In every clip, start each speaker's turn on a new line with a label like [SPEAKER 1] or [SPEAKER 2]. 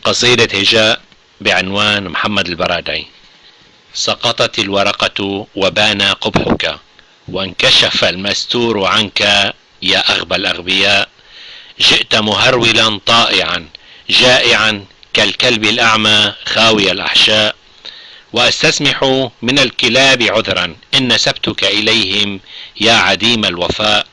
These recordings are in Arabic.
[SPEAKER 1] قصيدة هجاء بعنوان محمد البرادعي. سقطت الورقة وبان قبحك، وانكشف المستور عنك يا أغبى الأغبياء. جئت مهرولا طائعا جائعا كالكلب الأعمى خاوي الأحشاء. وأستسمح من الكلاب عذرا إن نسبتك إليهم يا عديم الوفاء.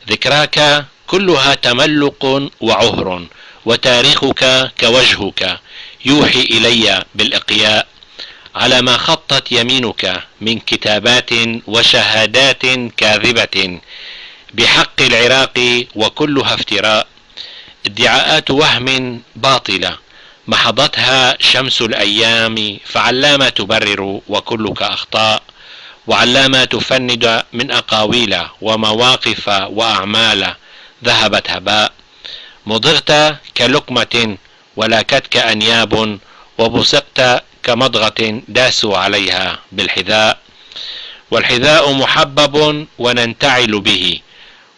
[SPEAKER 1] ذكراك كلها تملق وعهر، وتاريخك كوجهك يوحي إلي بالإقياء. على ما خطت يمينك من كتابات وشهادات كاذبة بحق العراق وكلها افتراء. ادعاءات وهم باطلة محضتها شمس الأيام، فعلام تبرر وكلك أخطاء. وعلام تفند من أقاويل ومواقف وأعمال ذهبت هباء. مضغت كلقمة ولاكتك أنياب، وبصقت كمضغة داسوا عليها بالحذاء. والحذاء محبب وننتعل به،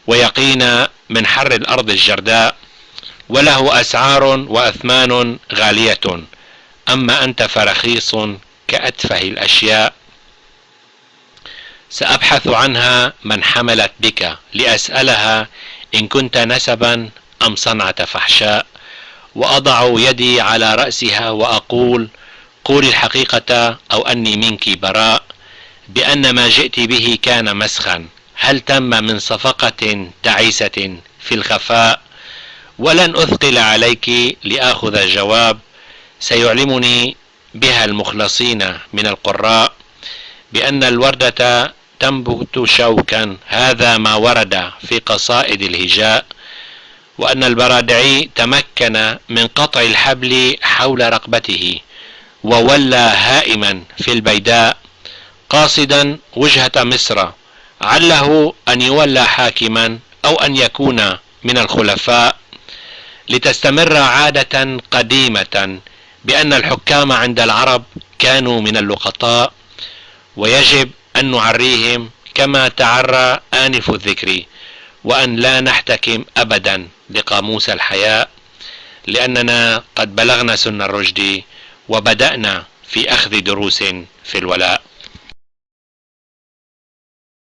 [SPEAKER 1] ويقينا من حر الأرض الجرداء، وله أسعار وأثمان غالية، أما أنت فرخيص كأتفه الأشياء. سأبحث عنها من حملت بك لأسألها إن كنت نسبا أم صنعة فحشاء. وأضع يدي على رأسها وأقول قول الحقيقة أو أني منك براء، بأن ما جئت به كان مسخا. هل تم من صفقة تعيسة في الخفاء؟ ولن أثقل عليك لآخذ جواب سيعلمني بها المخلصين من القراء، بأن الوردة تنبت شوكا، هذا ما ورد في قصائد الهجاء. وأن البرادعي تمكن من قطع الحبل حول رقبته، وولى هائما في البيداء قاصدا وجهة مصر، عله أن يولى حاكما أو أن يكون من الخلفاء، لتستمر عادة قديمة بأن الحكام عند العرب كانوا من اللقطاء، ويجب أن نعريهم كما تعرى آنف الذكر، وأن لا نحتكم أبدا لقاموس الحياء، لأننا قد بلغنا سن الرشد وبدأنا في أخذ دروس في الولاء.